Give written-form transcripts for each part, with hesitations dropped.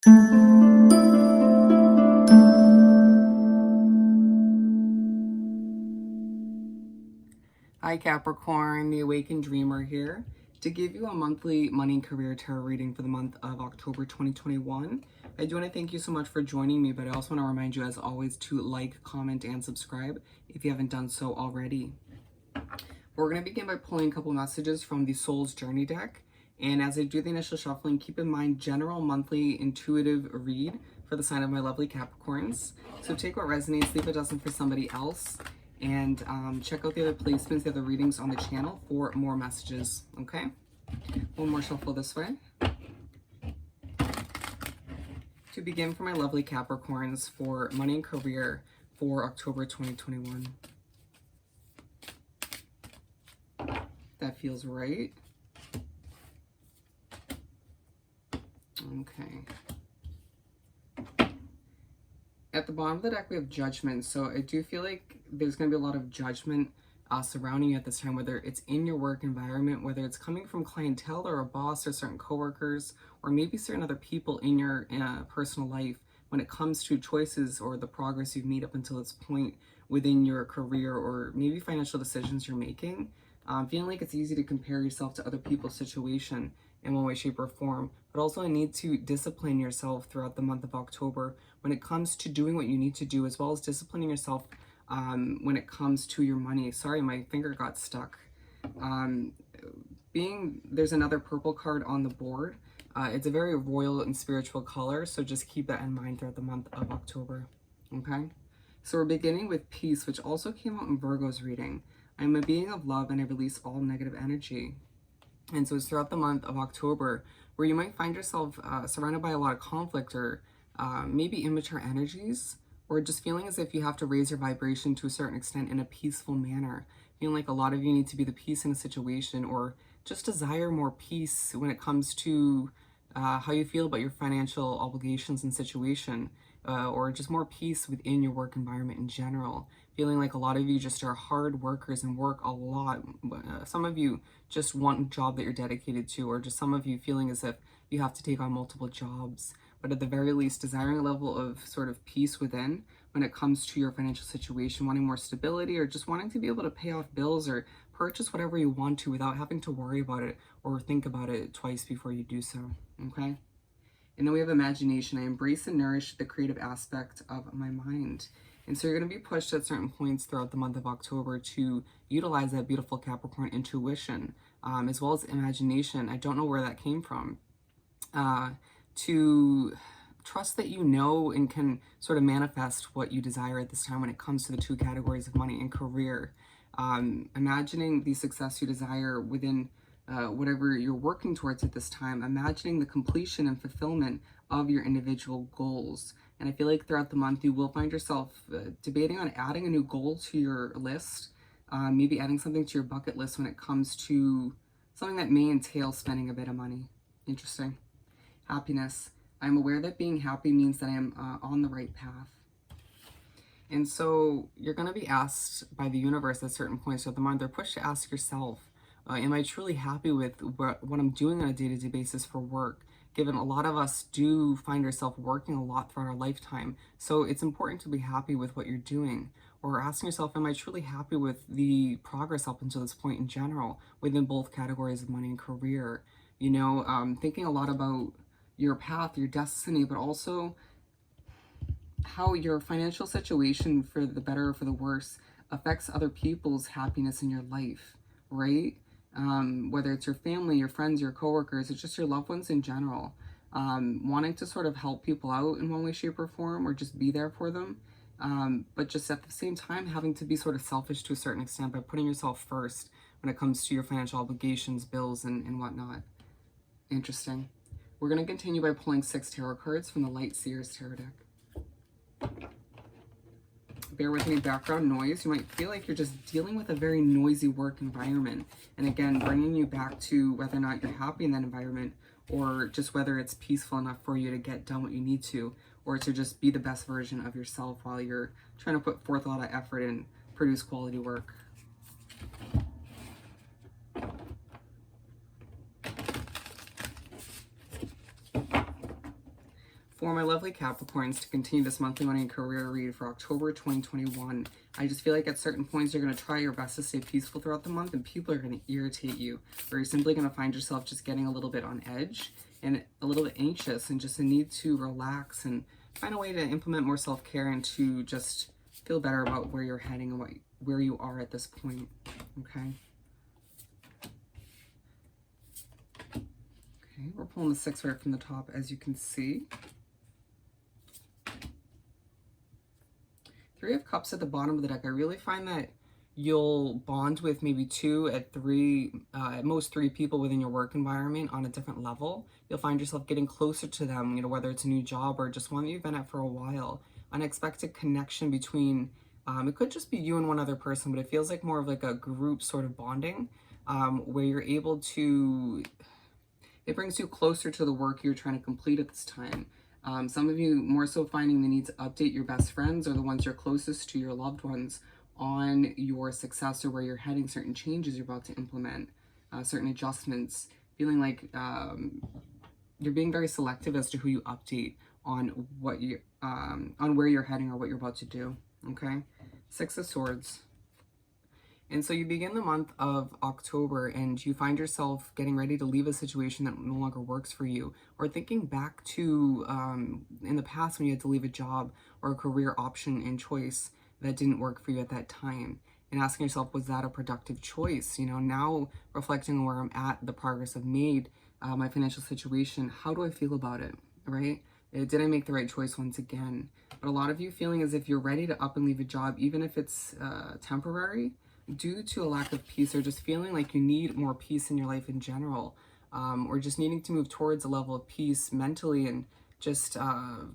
Hi Capricorn, the Awakened Dreamer here to give you a monthly money and career tarot reading for the month of October 2021. I do want to thank you so much for joining me, but I also want to remind you as always to like, comment, and subscribe if you haven't done so already. We're going to begin by pulling a couple messages from the Soul's Journey deck. And as I do the initial shuffling, keep in mind general monthly intuitive read for the sign of my lovely Capricorns. So take what resonates, leave what doesn't for somebody else. And check out the other placements, the other readings on the channel for more messages, okay? One more shuffle this way. To begin for my lovely Capricorns for money and career for October 2021. That feels right. Okay. At the bottom of the deck, we have judgment. So I do feel like there's going to be a lot of judgment surrounding you at this time, whether it's in your work environment, whether it's coming from clientele or a boss or certain coworkers, or maybe certain other people in your personal life when it comes to choices or the progress you've made up until this point within your career or maybe financial decisions you're making. Feeling like it's easy to compare yourself to other people's situation in one way, shape, or form, but also a need to discipline yourself throughout the month of October when it comes to doing what you need to do, as well as disciplining yourself when it comes to your money. Sorry, my finger got stuck. There's another purple card on the board. It's a very royal and spiritual color, so just keep that in mind throughout the month of October, okay? So we're beginning with peace, which also came out in Virgo's reading. I'm a being of love and I release all negative energy. And so it's throughout the month of October where you might find yourself surrounded by a lot of conflict or maybe immature energies, or just feeling as if you have to raise your vibration to a certain extent in a peaceful manner. Feeling like a lot of you need to be the peace in a situation, or just desire more peace when it comes to how you feel about your financial obligations and situation, or just more peace within your work environment in general. Feeling like a lot of you just are hard workers and work a lot. Some of you just want a job that you're dedicated to, or just some of you feeling as if you have to take on multiple jobs. But at the very least, desiring a level of sort of peace within when it comes to your financial situation, wanting more stability, or just wanting to be able to pay off bills or purchase whatever you want to without having to worry about it or think about it twice before you do so, okay? And then we have imagination. I embrace and nourish the creative aspect of my mind. And so you're going to be pushed at certain points throughout the month of October to utilize that beautiful Capricorn intuition, as well as imagination. I don't know where that came from. To trust that you know and can sort of manifest what you desire at this time when it comes to the two categories of money and career. Imagining the success you desire within whatever you're working towards at this time, imagining the completion and fulfillment of your individual goals. And I feel like throughout the month, you will find yourself debating on adding a new goal to your list, maybe adding something to your bucket list when it comes to something that may entail spending a bit of money. Interesting. Happiness. I'm aware that being happy means that I am on the right path. And so you're going to be asked by the universe at certain points of the month, they're pushed to ask yourself, am I truly happy with what I'm doing on a day-to-day basis for work? Given a lot of us do find ourselves working a lot throughout our lifetime. So it's important to be happy with what you're doing. Or asking yourself, am I truly happy with the progress up until this point in general within both categories of money and career? You know, thinking a lot about your path, your destiny, but also how your financial situation, for the better or for the worse, affects other people's happiness in your life, right? Whether it's your family, your friends, your coworkers, it's just your loved ones in general. Wanting to sort of help people out in one way, shape, or form, or just be there for them. But just at the same time, having to be sort of selfish to a certain extent by putting yourself first when it comes to your financial obligations, bills, and whatnot. Interesting. We're going to continue by pulling 6 tarot cards from the Light Seers Tarot deck. Bear with me, background noise. You might feel like you're just dealing with a very noisy work environment. And again, bringing you back to whether or not you're happy in that environment, or just whether it's peaceful enough for you to get done what you need to, or to just be the best version of yourself while you're trying to put forth a lot of effort and produce quality work. For my lovely Capricorns, to continue this monthly money and career read for October 2021, I just feel like at certain points you're going to try your best to stay peaceful throughout the month, and people are going to irritate you, or you're simply going to find yourself just getting a little bit on edge and a little bit anxious and just a need to relax and find a way to implement more self-care and to just feel better about where you're heading and where you are at this point. Okay. Okay, we're pulling the 6 right from the top, as you can see. 3 of Cups at the bottom of the deck. I really find that you'll bond with maybe 2 at 3, at most 3 people within your work environment on a different level. You'll find yourself getting closer to them, whether it's a new job or just one that you've been at for a while. Unexpected connection between, it could just be you and one other person, but it feels like more of like a group sort of bonding, where you're able to, it brings you closer to the work you're trying to complete at this time. Some of you more so finding the need to update your best friends or the ones you're closest to, your loved ones, on your success or where you're heading, certain changes you're about to implement, certain adjustments, feeling like you're being very selective as to who you update on what you on where you're heading or what you're about to do. Okay, 6 of Swords. And so you begin the month of October and you find yourself getting ready to leave a situation that no longer works for you, or thinking back to in the past when you had to leave a job or a career option and choice that didn't work for you at that time, and asking yourself, was that a productive choice? Now reflecting on where I'm at, the progress I've made, my financial situation, how do I feel about it, right? Did I make the right choice once again? But a lot of you feeling as if you're ready to up and leave a job, even if it's temporary, due to a lack of peace, or just feeling like you need more peace in your life in general, or just needing to move towards a level of peace mentally and just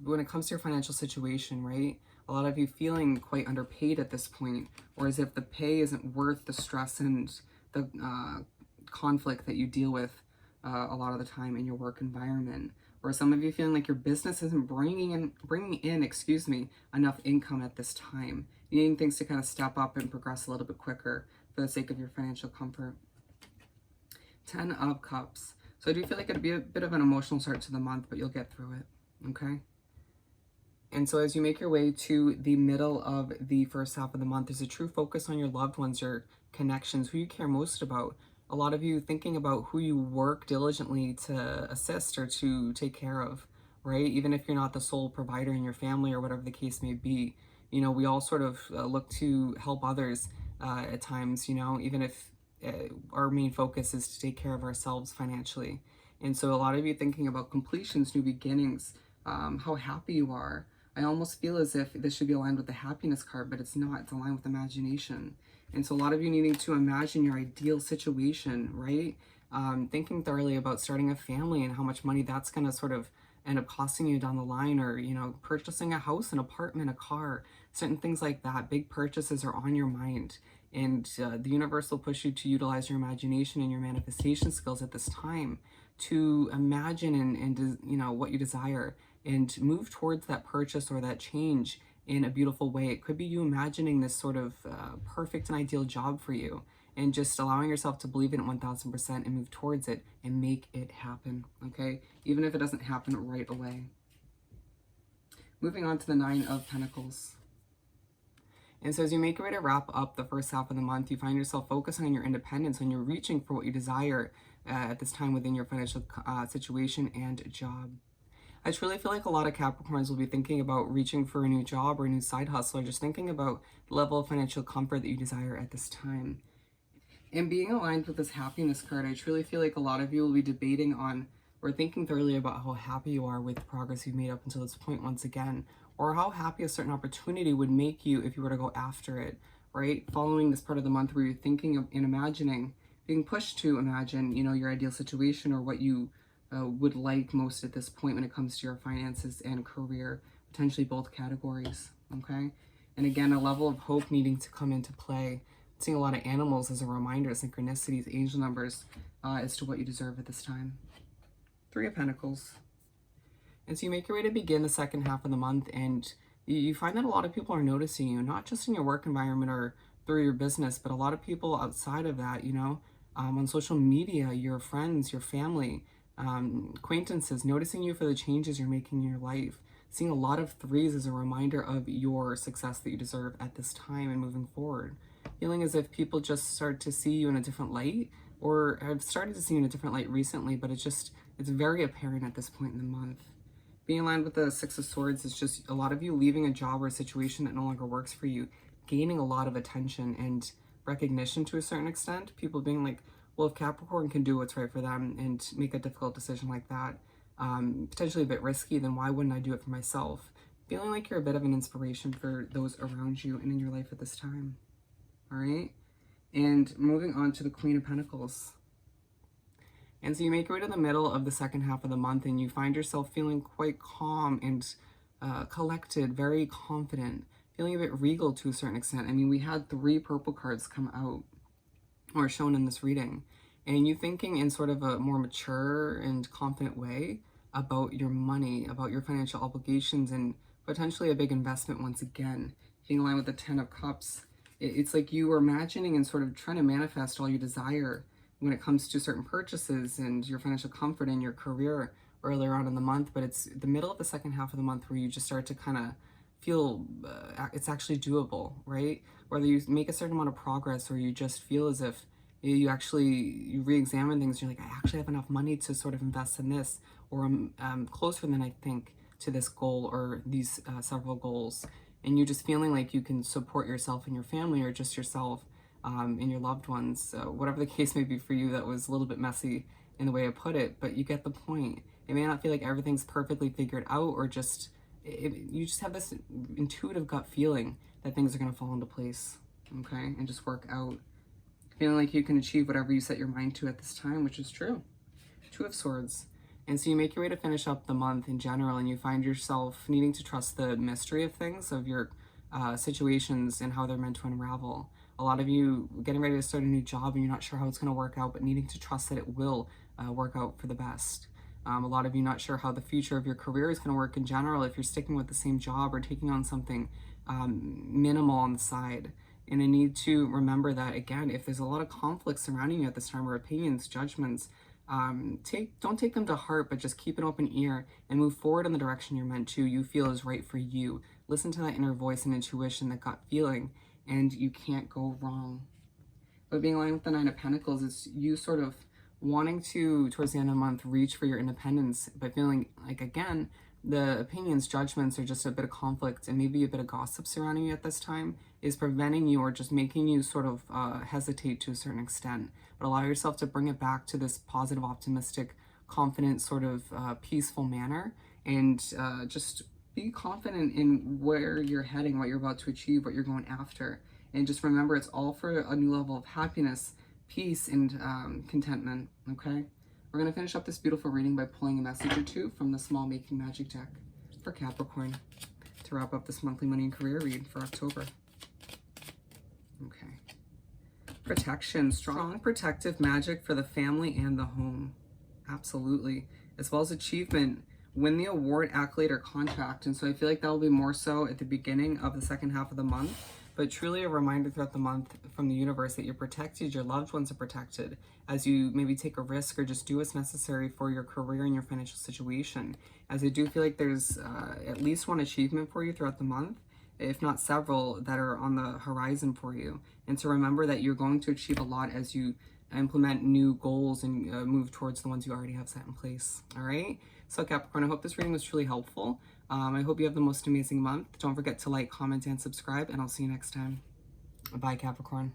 when it comes to your financial situation, right? A lot of you feeling quite underpaid at this point, or as if the pay isn't worth the stress and the conflict that you deal with a lot of the time in your work environment. Or some of you feeling like your business isn't bringing in, enough income at this time. Needing things to kind of step up and progress a little bit quicker for the sake of your financial comfort. 10 of Cups. So I do feel like it'd be a bit of an emotional start to the month, but you'll get through it, okay? And so as you make your way to the middle of the first half of the month, there's a true focus on your loved ones, your connections, who you care most about. A lot of you thinking about who you work diligently to assist or to take care of, right? Even if you're not the sole provider in your family or whatever the case may be. We all sort of look to help others at times, even if our main focus is to take care of ourselves financially. And so a lot of you thinking about completions, new beginnings, how happy you are. I almost feel as if this should be aligned with the happiness card, but it's not. It's aligned with imagination. And so a lot of you needing to imagine your ideal situation, right? Thinking thoroughly about starting a family and how much money that's going to sort of end up costing you down the line, or, purchasing a house, an apartment, a car, certain things like that. Big purchases are on your mind. And the universe will push you to utilize your imagination and your manifestation skills at this time to imagine and what you desire and move towards that purchase or that change in a beautiful way. It could be you imagining this sort of perfect and ideal job for you, and just allowing yourself to believe in it 1000% and move towards it and make it happen, okay? Even if it doesn't happen right away. Moving on to the 9 of Pentacles. And so as you make your way to wrap up the first half of the month, you find yourself focusing on your independence, and you're reaching for what you desire at this time within your financial situation and job. I truly feel like a lot of Capricorns will be thinking about reaching for a new job or a new side hustle, or just thinking about the level of financial comfort that you desire at this time. And being aligned with this happiness card, I truly feel like a lot of you will be debating on or thinking thoroughly about how happy you are with the progress you've made up until this point once again, or how happy a certain opportunity would make you if you were to go after it, right? Following this part of the month where you're thinking of and imagining, being pushed to imagine, your ideal situation or what you would like most at this point when it comes to your finances and career, potentially both categories, okay? And again, a level of hope needing to come into play. Seeing a lot of animals as a reminder, synchronicities, angel numbers, as to what you deserve at this time. 3 of Pentacles. And so you make your way to begin the second half of the month, and you find that a lot of people are noticing you, not just in your work environment or through your business, but a lot of people outside of that, on social media, your friends, your family, Acquaintances noticing you for the changes you're making in your life. Seeing a lot of threes as a reminder of your success that you deserve at this time and moving forward. Feeling as if people just start to see you in a different light, or have started to see you in a different light recently, but it's very apparent at this point in the month. Being aligned with the Six of Swords is just a lot of you leaving a job or a situation that no longer works for you, gaining a lot of attention and recognition to a certain extent. People being like, well, if Capricorn can do what's right for them and make a difficult decision like that, potentially a bit risky, then why wouldn't I do it for myself? Feeling like you're a bit of an inspiration for those around you and in your life at this time. All right? And moving on to the Queen of Pentacles. And so you make your way to the middle of the second half of the month and you find yourself feeling quite calm and collected, very confident, feeling a bit regal to a certain extent. I mean, we had 3 purple cards come out or shown in this reading, and you thinking in sort of a more mature and confident way about your money, about your financial obligations, and potentially a big investment once again. Being aligned with the 10 of Cups, it's like you are imagining and sort of trying to manifest all you desire when it comes to certain purchases and your financial comfort in your career earlier on in the month, but it's the middle of the second half of the month where you just start to kind of feel it's actually doable, right? Whether you make a certain amount of progress or you just feel as if you re-examine things, you're like, I actually have enough money to sort of invest in this, or I'm closer than I think to this goal or these several goals. And you just feeling like you can support yourself and your family, or just yourself and your loved ones. So whatever the case may be for you, that was a little bit messy in the way I put it, but you get the point. It may not feel like everything's perfectly figured out, or just you just have this intuitive gut feeling that things are going to fall into place, okay, and just work out. Feeling like you can achieve whatever you set your mind to at this time, which is true. 2 of Swords. And so you make your way to finish up the month in general, and you find yourself needing to trust the mystery of things, of your situations and how they're meant to unravel. A lot of you getting ready to start a new job and you're not sure how it's going to work out, but needing to trust that it will work out for the best. A lot of you not sure how the future of your career is going to work in general, if you're sticking with the same job or taking on something minimal on the side. And I need to remember that, again, if there's a lot of conflict surrounding you at this time, or opinions, judgments, don't take them to heart, but just keep an open ear and move forward in the direction you're meant to, you feel is right for you. Listen to that inner voice and intuition, that gut feeling, and you can't go wrong. But being aligned with the 9 of Pentacles is you sort of wanting to, towards the end of the month, reach for your independence, but feeling like, again, the opinions, judgments, or just a bit of conflict and maybe a bit of gossip surrounding you at this time is preventing you, or just making you sort of hesitate to a certain extent. But allow yourself to bring it back to this positive, optimistic, confident, sort of peaceful manner, and just be confident in where you're heading, what you're about to achieve, what you're going after. And just remember, it's all for a new level of happiness, peace, and contentment, okay? We're going to finish up this beautiful reading by pulling a message or 2 from the Small Making Magic deck for Capricorn to wrap up this monthly money and career read for October. Okay. Protection, strong protective magic for the family and the home. Absolutely. As well as achievement, win the award, accolade, or contract. And so I feel like that will be more so at the beginning of the second half of the month, but truly a reminder throughout the month from the universe that you're protected, your loved ones are protected, as you maybe take a risk or just do what's necessary for your career and your financial situation. As I do feel like there's at least one achievement for you throughout the month, if not several, that are on the horizon for you. And to remember that you're going to achieve a lot as you implement new goals and move towards the ones you already have set in place. All right? So Capricorn, I hope this reading was truly helpful. I hope you have the most amazing month. Don't forget to like, comment, and subscribe, and I'll see you next time. Bye, Capricorn.